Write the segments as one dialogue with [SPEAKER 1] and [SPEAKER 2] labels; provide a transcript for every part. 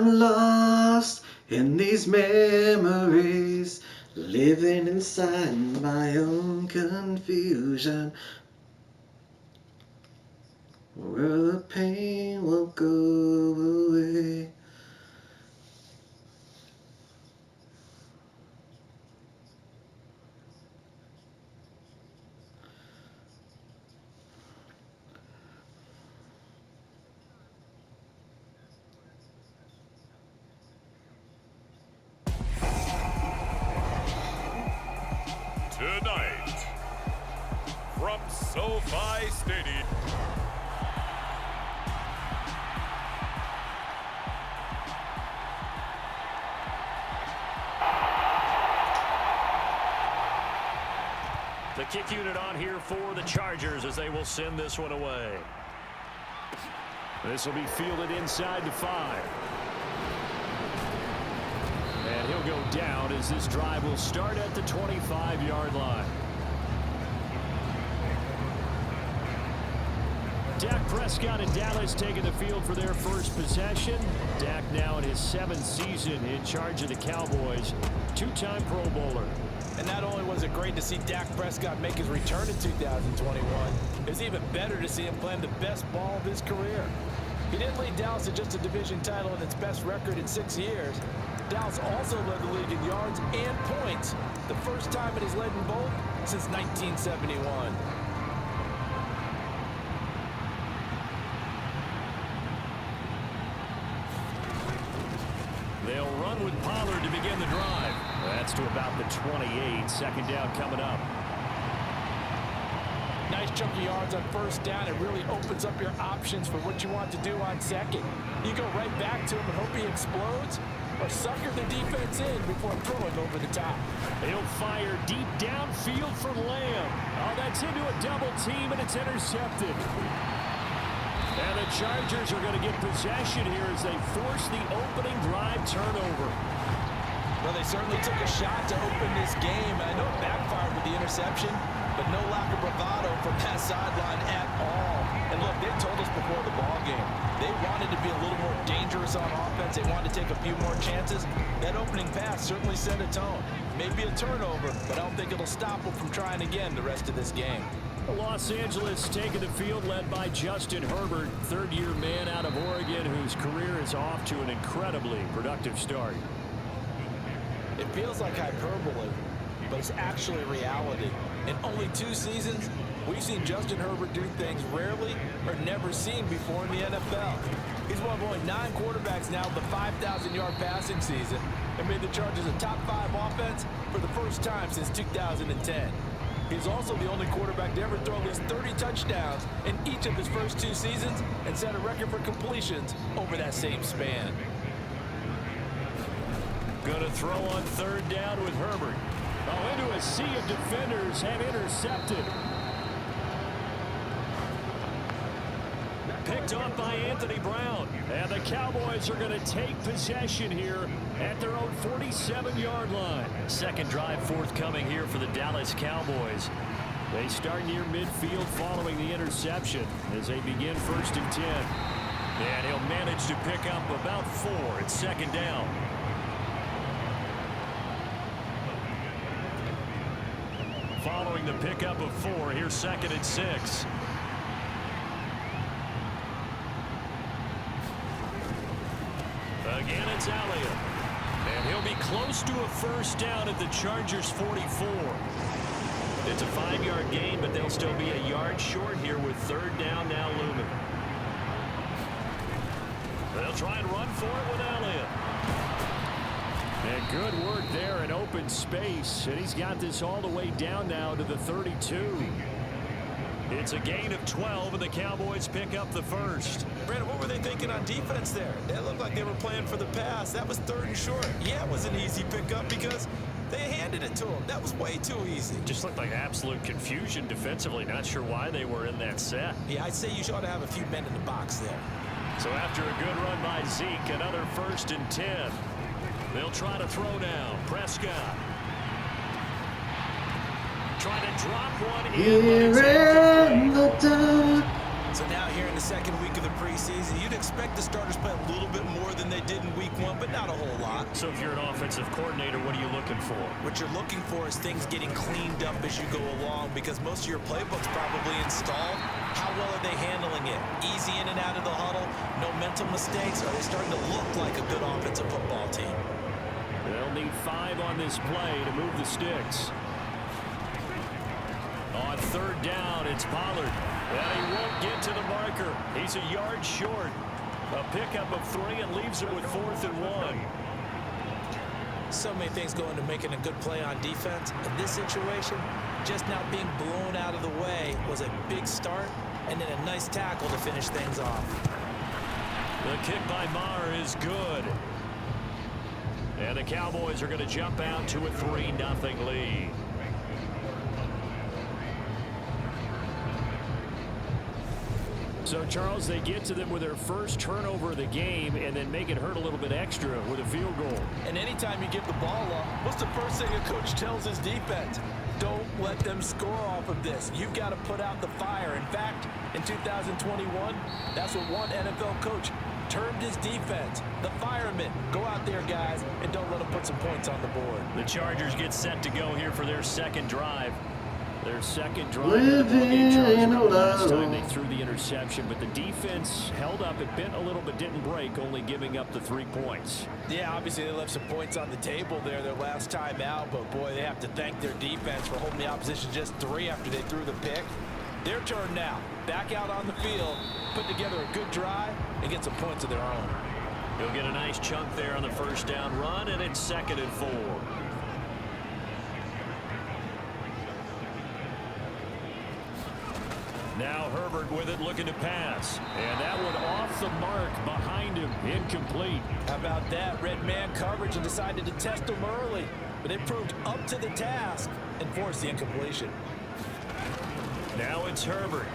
[SPEAKER 1] I'm lost in these memories, living inside my own confusion, where the pain won't go away.
[SPEAKER 2] Tonight, from SoFi Stadium.
[SPEAKER 3] The kick unit on here for the Chargers as they will send this one away. This will be fielded inside the 5. And he'll go down as this drive will start at the 25-yard line. Dak Prescott and Dallas taking the field for their first possession. Dak now in his 7th season in charge of the Cowboys. 2-time Pro Bowler.
[SPEAKER 4] And not only was it great to see Dak Prescott make his return in 2021, it's even better to see him playing the best ball of his career. He didn't lead Dallas to just a division title and its best record in 6 years. Dallas also led the league in yards and points, the first time it has led in both since 1971.
[SPEAKER 3] They'll run with Pollard to begin the drive. That's to about the 28. Second down coming up.
[SPEAKER 4] Nice chunky yards on first down. It really opens up your options for what you want to do on second. You go right back to him and hope he explodes, or sucker the defense in before throwing over the top.
[SPEAKER 3] He'll fire deep downfield from Lamb. Oh, that's into a double team, and it's intercepted. And the Chargers are going to get possession here as they force the opening drive turnover.
[SPEAKER 4] Well, they certainly took a shot to open this game. I know it backfired with the interception, but no lack of bravado from that sideline at all. And look, they told us before the ball game, they wanted to be a little more dangerous on offense. They wanted to take a few more chances. That opening pass certainly set a tone. Maybe a turnover, but I don't think it'll stop them from trying again the rest of this game.
[SPEAKER 3] Los Angeles taking the field led by Justin Herbert, third-year man out of Oregon whose career is off to an incredibly productive start.
[SPEAKER 4] It feels like hyperbole, but it's actually reality. In only 2 seasons, we've seen Justin Herbert do things rarely or never seen before in the NFL. He's one of only 9 quarterbacks now with a 5,000-yard passing season and made the Chargers a top 5 offense for the first time since 2010. He's also the only quarterback to ever throw at least 30 touchdowns in each of his first 2 seasons and set a record for completions over that same span.
[SPEAKER 3] Going to throw on third down with Herbert. Oh, into a sea of defenders and intercepted. Picked off by Anthony Brown. And the Cowboys are going to take possession here at their own 47-yard line. Second drive forthcoming here for the Dallas Cowboys. They start near midfield following the interception as they begin 1st and 10. And he'll manage to pick up about 4 at second down. Following the pickup of 4, here's 2nd and 6. Again, it's Elliott. And he'll be close to a first down at the Chargers' 44. It's a 5-yard gain, but they'll still be a yard short here with third down now looming. They'll try and run for it with Elliott. And good work there in open space. And he's got this all the way down now to the 32. It's a gain of 12, and the Cowboys pick up the first.
[SPEAKER 4] Brandon, what were they thinking on defense there? It looked like they were playing for the pass. That was 3rd and short. Yeah, it was an easy pickup because they handed it to him. That was way too easy.
[SPEAKER 3] Just looked like absolute confusion defensively. Not sure why they were in that set.
[SPEAKER 4] Yeah, I'd say you ought to have a few men in the box there.
[SPEAKER 3] So after a good run by Zeke, another 1st and 10. They'll try to throw now. Prescott. Trying to drop one
[SPEAKER 1] Here in the dark,
[SPEAKER 4] So now here in the second week of the preseason, you'd expect the starters play a little bit more than they did in week 1, but not a whole lot.
[SPEAKER 3] So if you're an offensive coordinator, what are you looking for?
[SPEAKER 4] What you're looking for is things getting cleaned up as you go along, because most of your playbook's probably installed. How well are they handling it? Easy in and out of the huddle, no mental mistakes? Are they starting to look like a good offensive football team?
[SPEAKER 3] They'll need 5 on this play to move the sticks. On third down, it's Pollard. And he won't get to the marker. He's a yard short. A pickup of 3 and leaves it with 4th and 1.
[SPEAKER 4] So many things go into making a good play on defense. In this situation, just now being blown out of the way was a big start, and then a nice tackle to finish things off.
[SPEAKER 3] The kick by Maher is good. And the Cowboys are going to jump out to a 3-0 lead. So, Charles, they get to them with their first turnover of the game and then make it hurt a little bit extra with a field goal.
[SPEAKER 4] And anytime you give the ball up, what's the first thing a coach tells his defense? Don't let them score off of this. You've got to put out the fire. In fact, in 2021, that's what one NFL coach termed his defense. The firemen. Go out there, guys, and don't let them put some points on the board.
[SPEAKER 3] The Chargers get set to go here for their second drive. Their second drive. Last time they threw the interception, but the defense held up. It bent a little but didn't break, only giving up the 3 points.
[SPEAKER 4] Yeah, obviously they left some points on the table there their last time out, but boy, they have to thank their defense for holding the opposition just 3 after they threw the pick. Their turn now. Back out on the field, put together a good drive, and get some points of their own.
[SPEAKER 3] He'll get a nice chunk there on the first down run, and it's 2nd and 4. Now Herbert with it, looking to pass. And that one off the mark behind him. Incomplete.
[SPEAKER 4] How about that? Red man coverage and decided to test him early. But they proved up to the task and forced the incompletion.
[SPEAKER 3] Now it's Herbert.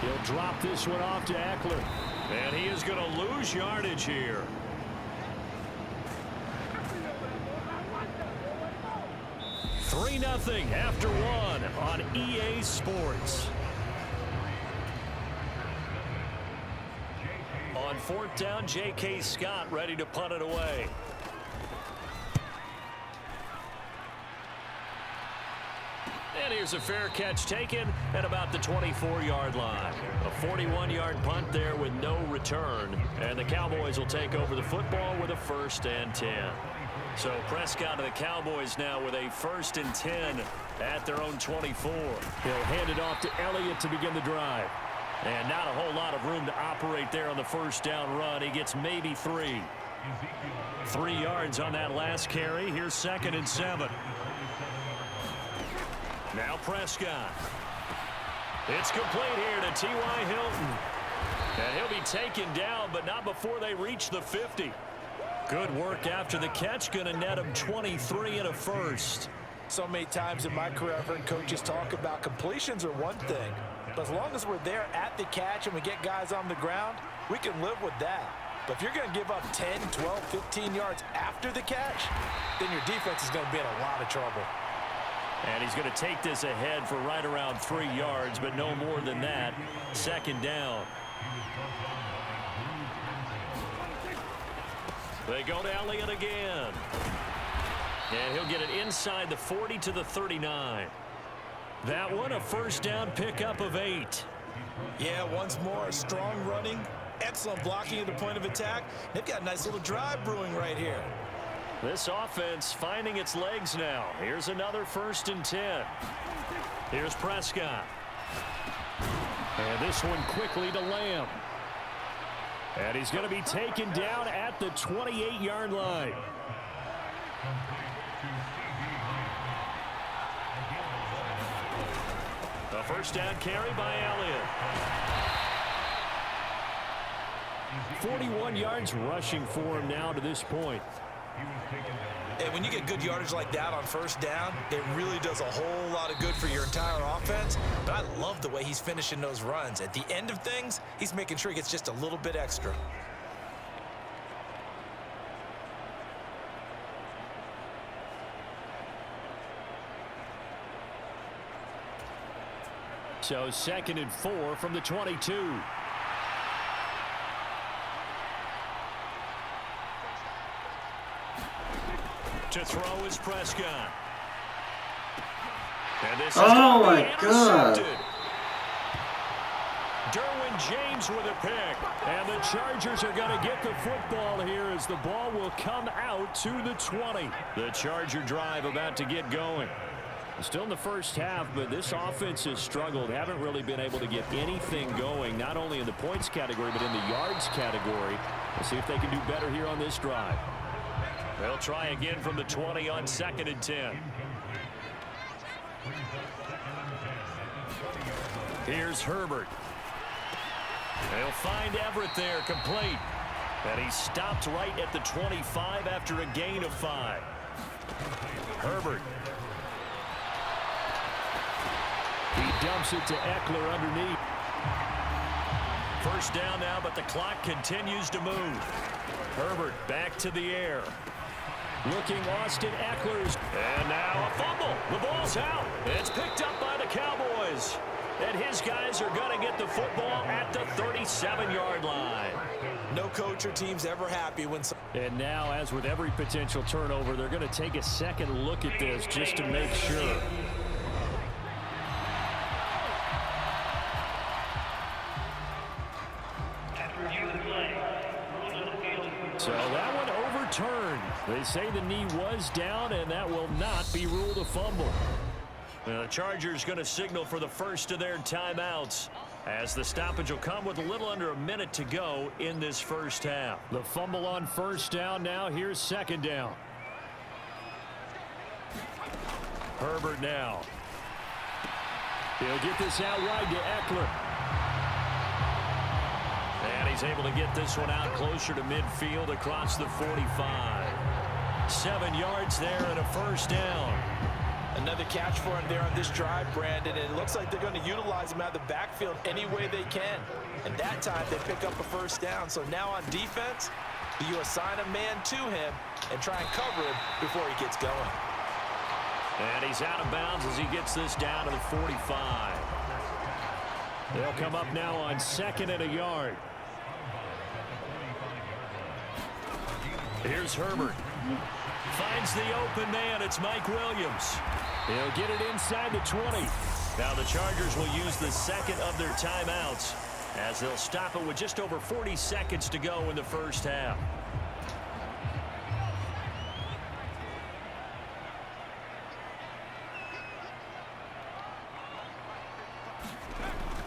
[SPEAKER 3] He'll drop this one off to Eckler. And he is going to lose yardage here. Three 3-0 after 1 on EA Sports. On 4th down, J.K. Scott ready to punt it away. And here's a fair catch taken at about the 24-yard line. A 41-yard punt there with no return. And the Cowboys will take over the football with a 1st and 10. So Prescott and the Cowboys now with a 1st and 10 at their own 24. He'll hand it off to Elliott to begin the drive. And not a whole lot of room to operate there on the first down run. He gets maybe 3. 3 yards on that last carry. Here's 2nd and 7. Now Prescott. It's complete here to T.Y. Hilton. And he'll be taken down, but not before they reach the 50. Good work after the catch. Going to net him 23 and a 1st.
[SPEAKER 4] So many times in my career, I've heard coaches talk about completions are one thing. But as long as we're there at the catch and we get guys on the ground, we can live with that. But if you're going to give up 10, 12, 15 yards after the catch, then your defense is going to be in a lot of trouble.
[SPEAKER 3] And he's going to take this ahead for right around 3 yards, but no more than that. 2nd down. They go to Elliott again. And he'll get it inside the 40 to the 39. That one a 1st down pickup of 8.
[SPEAKER 4] Yeah, once more, strong running, excellent blocking at the point of attack. They've got a nice little drive brewing right here.
[SPEAKER 3] This offense finding its legs now. Here's another 1st and 10. Here's Prescott. And this one quickly to Lamb. And he's going to be taken down at the 28-yard line. A 1st down carry by Elliott. 41 yards rushing for him now to this point.
[SPEAKER 4] And when you get good yardage like that on 1st down, it really does a whole lot of good for your entire offense. But I love the way he's finishing those runs. At the end of things, he's making sure he gets just a little bit extra.
[SPEAKER 3] So 2nd and 4 from the 22. To throw is Prescott. And this is
[SPEAKER 1] oh my God.
[SPEAKER 3] Derwin James with a pick. And the Chargers are going to get the football here as the ball will come out to the 20. The Charger drive about to get going. Still in the first half, but this offense has struggled. Haven't really been able to get anything going, not only in the points category, but in the yards category. Let's see if they can do better here on this drive. They'll try again from the 20 on 2nd and 10. Here's Herbert. They'll find Everett there, complete. And he stopped right at the 25 after a gain of 5. Herbert. He dumps it to Eckler underneath. First down now, but the clock continues to move. Herbert back to the air. Looking Austin Eckler's. And now a fumble. The ball's out. It's picked up by the Cowboys. And his guys are going to get the football at the 37-yard line.
[SPEAKER 4] No coach or team's ever happy when...
[SPEAKER 3] And now, as with every potential turnover, they're going to take a second look at this just to make sure. So that one overturned. They say the knee was down, and that will not be ruled a fumble. Now the Chargers going to signal for the first of their timeouts, as the stoppage will come with a little under a minute to go in this first half. The fumble on first down now. Here's 2nd down. Herbert now. He'll get this out wide to Eckler. And he's able to get this one out closer to midfield across the 45. 7 yards there and a first down.
[SPEAKER 4] Another catch for him there on this drive, Brandon. And it looks like they're going to utilize him out of the backfield any way they can. And that time they pick up a first down. So now on defense, you assign a man to him and try and cover him before he gets going.
[SPEAKER 3] And he's out of bounds as he gets this down to the 45. They'll come up now on 2nd and a yard. Here's Herbert. Finds the open man. It's Mike Williams. He'll get it inside the 20. Now the Chargers will use the second of their timeouts as they'll stop it with just over 40 seconds to go in the first half.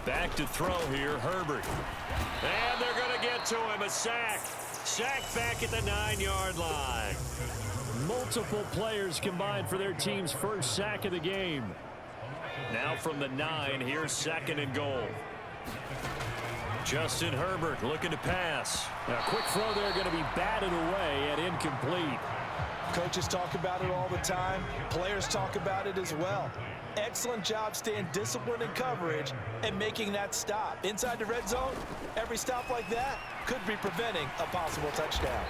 [SPEAKER 3] Back to throw here, Herbert. And they're going to get to him, a sack. Sack back at the 9-yard line. Multiple players combined for their team's first sack of the game. Now from the 9, here's 2nd and goal. Justin Herbert looking to pass. A quick throw there going to be batted away and incomplete.
[SPEAKER 4] Coaches talk about it all the time. Players talk about it as well. Excellent job staying disciplined in coverage and making that stop. Inside the red zone, every stop like that could be preventing a possible touchdown.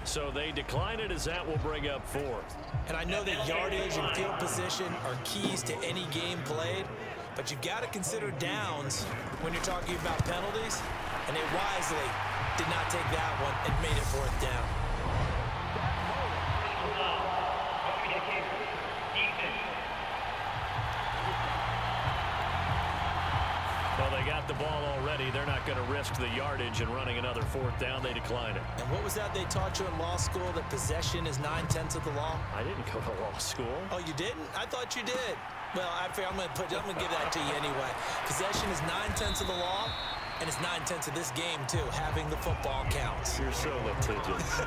[SPEAKER 3] So they decline it as that will bring up 4th.
[SPEAKER 4] And I know that yardage and field position are keys to any game played, but you've got to consider downs when you're talking about penalties, and they wisely did not take that one and made it 4th down.
[SPEAKER 3] Well, they got the ball already. They're not going to risk the yardage and running another 4th down. They decline it.
[SPEAKER 4] And what was that they taught you in law school, that possession is 9/10 of the law?
[SPEAKER 3] I didn't go to law school.
[SPEAKER 4] Oh, you didn't? I thought you did. Well, I'm going to give that to you anyway. Possession is 9/10 of the law, and it's 9/10 of this game, too. Having the football counts.
[SPEAKER 3] You're so litigious.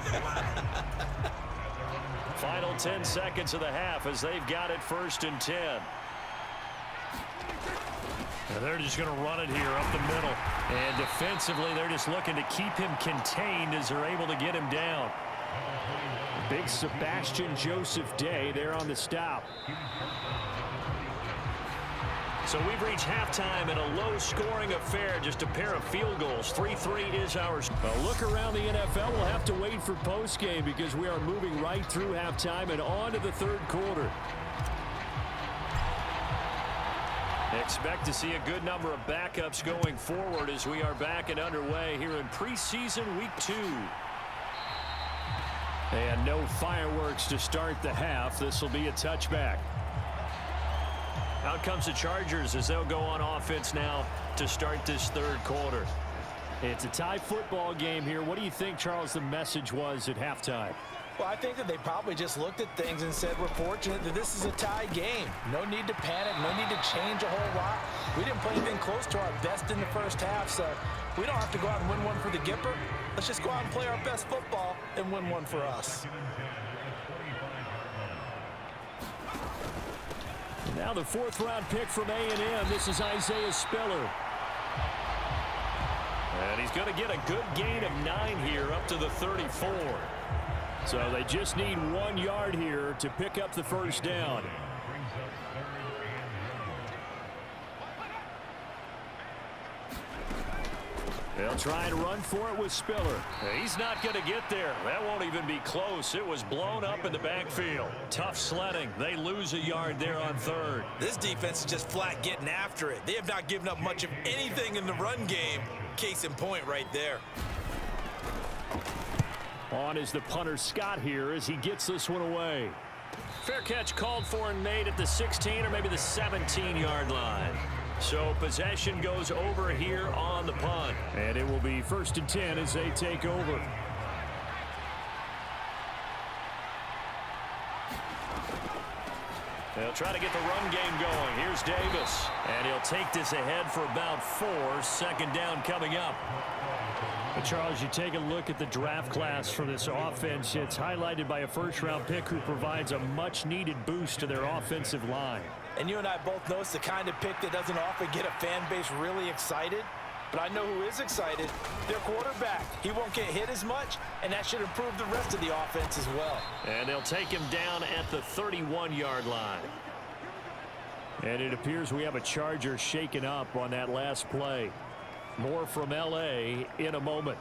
[SPEAKER 3] Final 10 seconds of the half as they've got it 1st and 10. And they're just going to run it here up the middle. And defensively, they're just looking to keep him contained as they're able to get him down. Big Sebastian Joseph Day there on the stop. So we've reached halftime in a low-scoring affair, just a pair of field goals. 3-3 is ours. A look around the NFL. We'll have to wait for postgame because we are moving right through halftime and on to the third quarter. Expect to see a good number of backups going forward as we are back and underway here in preseason week 2. And no fireworks to start the half. This will be a touchback. Out comes the Chargers as they'll go on offense now to start this third quarter. It's a tie football game here. What do you think, Charles, the message was at halftime?
[SPEAKER 4] Well, I think that they probably just looked at things and said, we're fortunate that this is a tie game. No need to panic, no need to change a whole lot. We didn't play anything close to our best in the first half, so we don't have to go out and win one for the Gipper. Let's just go out and play our best football and win one for us.
[SPEAKER 3] Now the 4th-round pick from A&M. This is Isaiah Spiller. And he's going to get a good gain of 9 here up to the 34. So they just need 1 yard here to pick up the first down. They'll try and run for it with Spiller. He's not going to get there. That won't even be close. It was blown up in the backfield. Tough sledding. They lose a yard there on 3rd.
[SPEAKER 4] This defense is just flat getting after it. They have not given up much of anything in the run game. Case in point right there.
[SPEAKER 3] On is the punter Scott here as he gets this one away. Fair catch called for and made at the 16 or maybe the 17-yard line. So possession goes over here on the punt. And it will be 1st and 10 as they take over. They'll try to get the run game going. Here's Davis. And he'll take this ahead for about 4. 2nd down coming up. But Charles, you take a look at the draft class for this offense. It's highlighted by a 1st-round pick who provides a much-needed boost to their offensive line.
[SPEAKER 4] And you and I both know it's the kind of pick that doesn't often get a fan base really excited. But I know who is excited. Their quarterback. He won't get hit as much, and that should improve the rest of the offense as well. And they'll take him down at the 31-yard line.
[SPEAKER 3] And it appears we have a Charger shaken up on that last play. More from L.A. in a moment.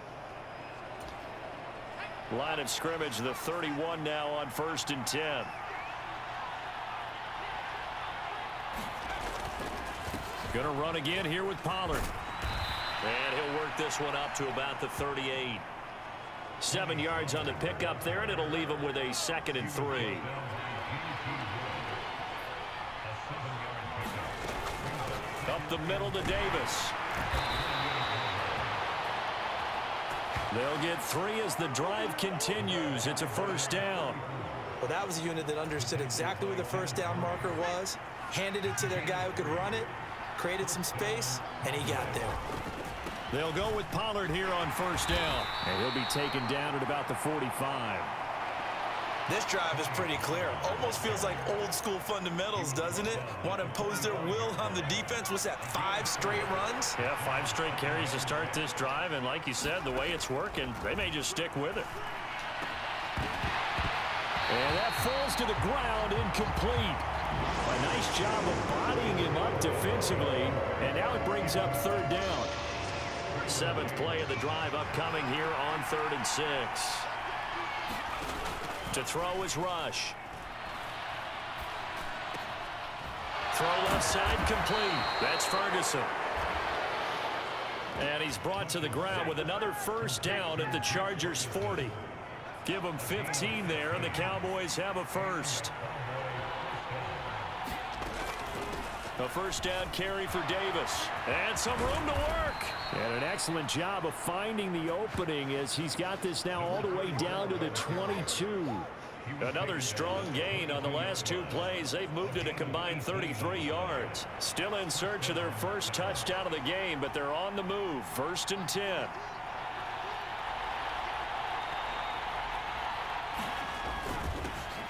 [SPEAKER 3] Line of scrimmage, the 31 now on 1st and 10. Going to run again here with Pollard. And he'll work this one up to about the 38. 7 yards on the pickup there, and it'll leave him with a 2nd and 3. Up the middle to Davis. They'll get 3 as the drive continues. It's a 1st down.
[SPEAKER 4] Well, that was a unit that understood exactly where the 1st down marker was, handed it to their guy who could run it, created some space, and he got there.
[SPEAKER 3] They'll go with Pollard here on 1st down. And he'll be taken down at about the 45.
[SPEAKER 4] This drive is pretty clear. Almost feels like old school fundamentals, doesn't it? Want to impose their will on the defense. What's that, 5 straight runs?
[SPEAKER 3] Yeah, 5 straight carries to start this drive. And like you said, the way it's working, they may just stick with it. And that falls to the ground, incomplete. A nice job of bodying him up defensively. And now it brings up 3rd down. 7th play of the drive upcoming here on 3rd and 6. To throw is Rush. Throw left side complete. That's Ferguson. And he's brought to the ground with another 1st down at the Chargers 40. Give them 15 there, and the Cowboys have a 1st. A 1st down carry for Davis. And some room to work. And an excellent job of finding the opening as he's got this now all the way down to the 22. Another strong gain on the last 2 plays. They've moved it a combined 33 yards. Still in search of their 1st touchdown of the game, but they're on the move. 1st and 10.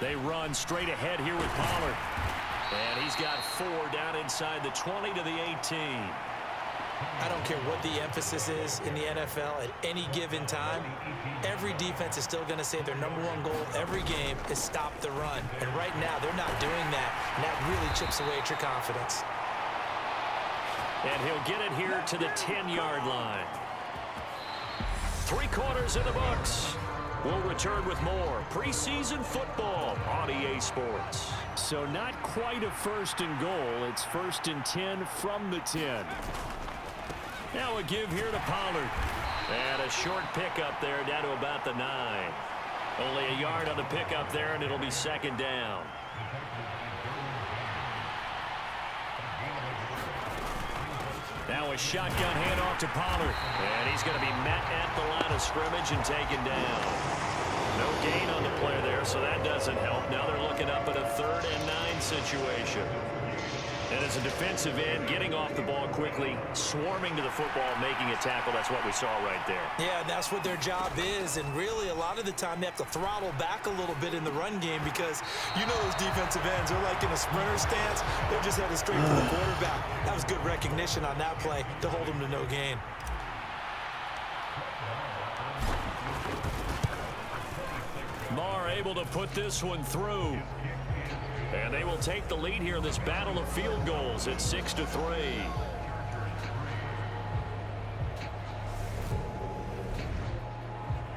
[SPEAKER 3] They run straight ahead here with Pollard. And he's got 4 down inside the 20 to the 18.
[SPEAKER 4] I don't care what the emphasis is in the NFL at any given time. Every defense is still going to say their #1 goal every game is stop the run. And right now, they're not doing that. And that really chips away at your confidence.
[SPEAKER 3] And he'll get it here to the 10-yard line. 3 quarters in the books. We'll return with more preseason football on EA Sports.
[SPEAKER 5] So not quite a first and goal. It's 1st and 10 from the 10.
[SPEAKER 3] Now a give here to Pollard. And a short pickup there down to about the 9. Only a yard on the pickup there, and it'll be 2nd down. Now a shotgun handoff to Pollard. And he's going to be met at the line of scrimmage and taken down. No gain on the play there, so that doesn't help. Now they're looking up at a 3rd and 9 situation. And as a defensive end, getting off the ball quickly, swarming to the football, making a tackle, that's what we saw right there.
[SPEAKER 4] Yeah, that's what their job is. And really, a lot of the time, they have to throttle back a little bit in the run game because you know those defensive ends, they're like in a sprinter stance. They're just headed straight to the quarterback. That was good recognition on that play to hold them to no gain.
[SPEAKER 3] Marr able to put this one through. And they will take the lead here in this battle of field goals at 6-3.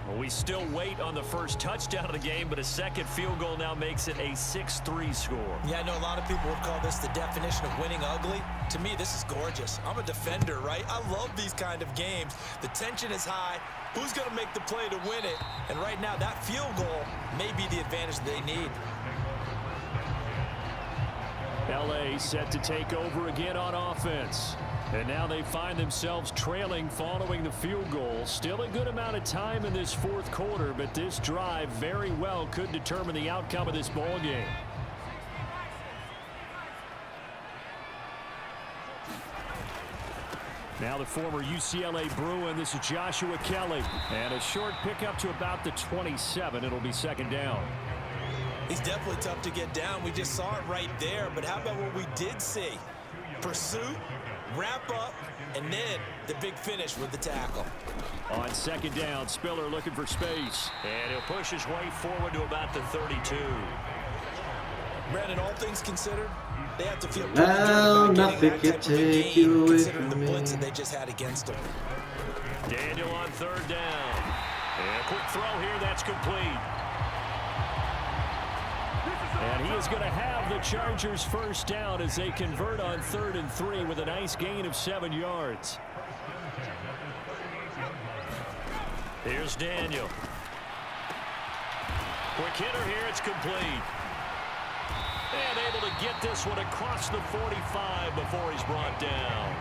[SPEAKER 3] Well, we still wait on the first touchdown of the game, but a second field goal now makes it a 6-3 score.
[SPEAKER 4] Yeah, I know a lot of people would call this the definition of winning ugly. To me, this is gorgeous. I'm a defender, right? I love these kind of games. The tension is high. Who's going to make the play to win it? And right now, that field goal may be the advantage they need.
[SPEAKER 5] LA set to take over again on offense. And now they find themselves trailing following the field goal. Still a good amount of time in this 4th quarter, but this drive very well could determine the outcome of this ball game. Now the former UCLA Bruin, this is Joshua Kelly. And a short pickup to about the 27. It'll be 2nd down.
[SPEAKER 4] He's definitely tough to get down. We just saw it right there. But how about what we did see? Pursuit, wrap up, and then the big finish with the tackle.
[SPEAKER 5] On 2nd down, Spiller looking for space.
[SPEAKER 3] And he'll push his way forward to about the 32.
[SPEAKER 4] Brandon, all things considered, they have to feel pretty
[SPEAKER 1] Now
[SPEAKER 4] good about
[SPEAKER 1] nothing
[SPEAKER 4] getting
[SPEAKER 1] can
[SPEAKER 4] that type of a
[SPEAKER 1] take
[SPEAKER 4] game,
[SPEAKER 1] you away
[SPEAKER 4] considering
[SPEAKER 1] from
[SPEAKER 4] the
[SPEAKER 1] me.
[SPEAKER 4] blitz that they just had against them.
[SPEAKER 3] Daniel on 3rd down. And a quick throw here, that's complete.
[SPEAKER 5] And he is going to have the Chargers 1st down as they convert on 3rd and 3 with a nice gain of 7 yards.
[SPEAKER 3] Here's Daniel. Quick hitter here, it's complete. And able to get this one across the 45 before he's brought down.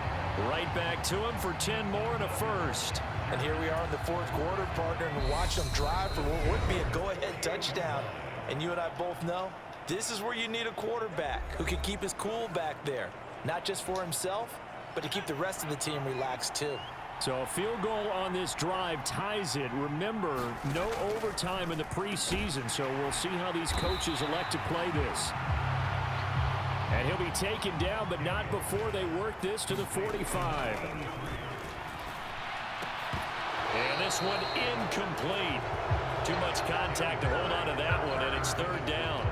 [SPEAKER 5] Right back to him for 10 more and a 1st.
[SPEAKER 4] And here we are in the 4th quarter, partner, and watch them drive for what would be a go-ahead touchdown. And you and I both know this is where you need a quarterback who can keep his cool back there. Not just for himself, but to keep the rest of the team relaxed too.
[SPEAKER 5] So a field goal on this drive ties it. Remember, no overtime in the preseason, so we'll see how these coaches elect to play this. And he'll be taken down, but not before they work this to the 45.
[SPEAKER 3] And this one incomplete. Too much contact to hold on to that one, and it's 3rd down.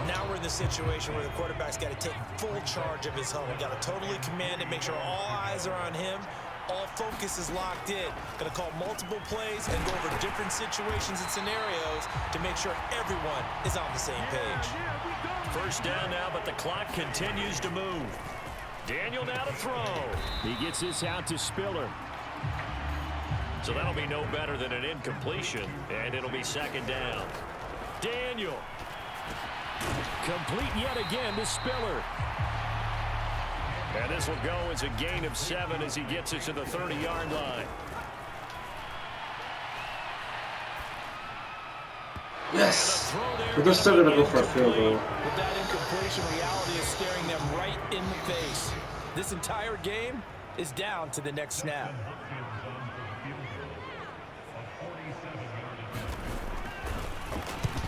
[SPEAKER 4] Now we're in the situation where the quarterback's got to take full charge of his huddle. Got to totally command it, make sure all eyes are on him. All focus is locked in. Going to call multiple plays and go over different situations and scenarios to make sure everyone is on the same page.
[SPEAKER 3] 1st down now, but the clock continues to move. Daniel now to throw.
[SPEAKER 5] He gets this out to Spiller.
[SPEAKER 3] So that'll be no better than an incompletion, and it'll be 2nd down. Daniel.
[SPEAKER 5] Complete yet again to Spiller.
[SPEAKER 3] And this will go as a gain of 7 as he gets it to the 30-yard line.
[SPEAKER 1] Yes! We're still going to go for a field goal.
[SPEAKER 4] With that incompletion, reality is staring them right in the face. This entire game is down to the next snap.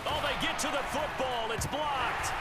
[SPEAKER 3] Oh, they get to the football. It's blocked.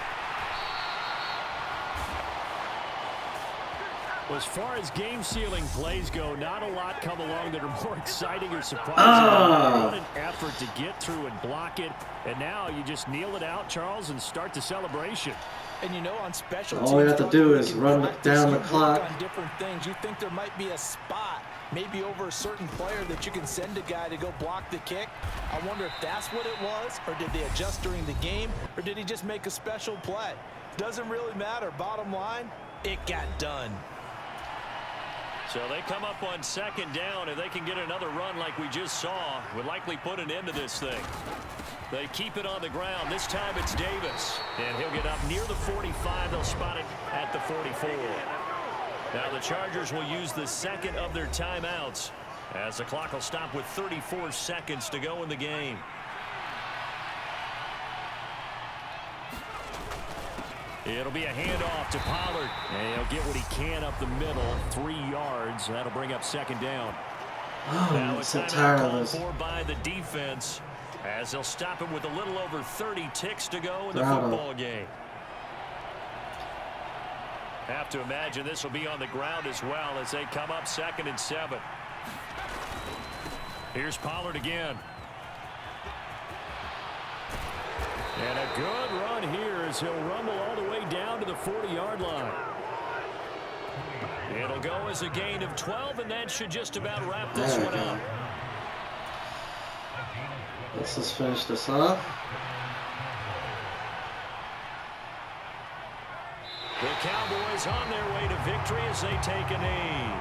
[SPEAKER 5] As far as game-sealing plays go, not a lot come along that are more exciting or surprising. What an effort to get through and block it. And now you just kneel it out, Charles, and start the celebration.
[SPEAKER 4] And you know, on special
[SPEAKER 1] All we
[SPEAKER 4] teams,
[SPEAKER 1] have to do is
[SPEAKER 4] you can
[SPEAKER 1] run
[SPEAKER 4] practice,
[SPEAKER 1] down the
[SPEAKER 4] you work
[SPEAKER 1] clock.
[SPEAKER 4] on different things. You think there might be a spot, maybe over a certain player, that you can send a guy to go block the kick. I wonder if that's what it was, or did they adjust during the game, or did he just make a special play? Doesn't really matter. Bottom line, it got done.
[SPEAKER 3] So they come up on second down, and they can get another run like we just saw. Would likely put an end to this thing. They keep it on the ground. This time it's Davis. And he'll get up near the 45. They'll spot it at the 44. Now the Chargers will use the second of their timeouts as the clock will stop with 34 seconds to go in the game. It'll be a handoff to Pollard. And he'll get what he can up the middle, 3 yards. That'll bring up second down.
[SPEAKER 1] Oh,
[SPEAKER 3] Now
[SPEAKER 1] I'm
[SPEAKER 3] it's
[SPEAKER 1] so
[SPEAKER 3] time
[SPEAKER 1] tired of
[SPEAKER 3] called
[SPEAKER 1] this.
[SPEAKER 3] for by the defense as they'll stop him with a little over 30 ticks to go in the
[SPEAKER 1] Bravo.
[SPEAKER 3] football game. Have to imagine this will be on the ground as well as they come up 2nd and 7. Here's Pollard again. And a good run here as he'll rumble all the way down to the 40-yard line. It'll go as a gain of 12, and that should just about wrap this
[SPEAKER 1] There we
[SPEAKER 3] one
[SPEAKER 1] go.
[SPEAKER 3] up.
[SPEAKER 1] Let's just finish this off.
[SPEAKER 3] The Cowboys on their way to victory as they take a knee.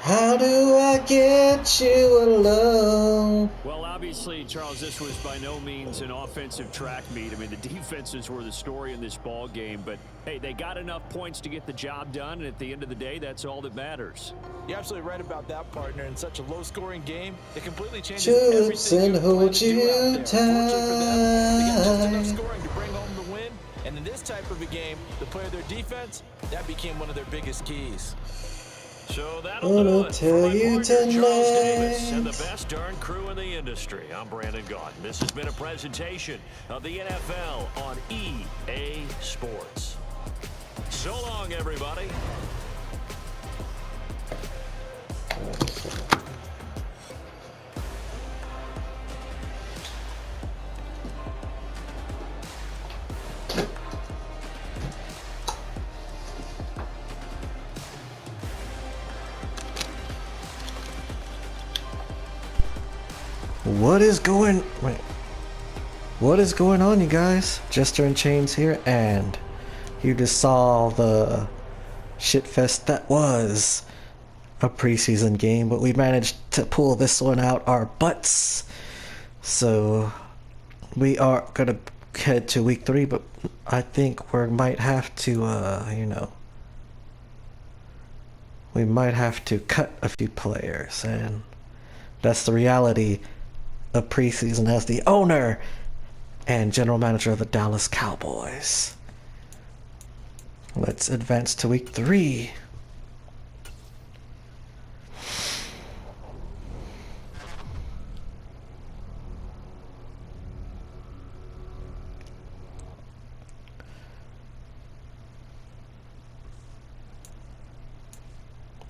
[SPEAKER 1] How do I get you alone?
[SPEAKER 5] Well, obviously, Charles, this was by no means an offensive track meet. I mean, the defenses were the story in this ball game, but hey, they got enough points to get the job done, and at the end of the day, that's all that matters.
[SPEAKER 4] You're absolutely right about that, partner. In such a low-scoring game, it completely changes
[SPEAKER 1] Shoots
[SPEAKER 4] everything
[SPEAKER 1] and
[SPEAKER 4] you
[SPEAKER 1] hold
[SPEAKER 4] plan to do out
[SPEAKER 1] you
[SPEAKER 4] there. Unfortunately for them, they got just enough
[SPEAKER 1] tight.
[SPEAKER 4] scoring to bring home the win. And in this type of a game, to play their defense, that became one of their biggest keys.
[SPEAKER 3] So that'll
[SPEAKER 1] Gonna
[SPEAKER 3] do it
[SPEAKER 1] tell
[SPEAKER 3] for my
[SPEAKER 1] you
[SPEAKER 3] partner, Charles Davis, and
[SPEAKER 1] tonight.
[SPEAKER 3] the best darn crew in the industry. I'm Brandon Gaudin. This has been a presentation of the NFL on EA Sports. So long, everybody.
[SPEAKER 1] What is going on, you guys? Jester and Chains here, and you just saw the shitfest that was a preseason game, but we managed to pull this one out our butts. So we are gonna head to week 3, but I think we might have to, we might have to cut a few players, and that's the reality of preseason as the owner and general manager of the Dallas Cowboys. Let's advance to week 3.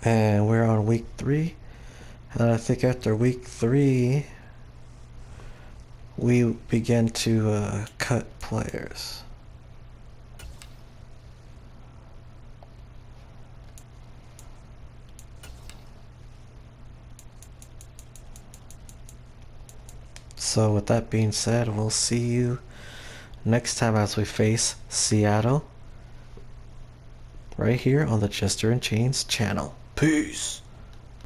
[SPEAKER 1] And we're on week 3. And I think after week 3, we begin to cut players. So with that being said, we'll see you next time as we face Seattle right here on the Jester and Chains channel. Peace.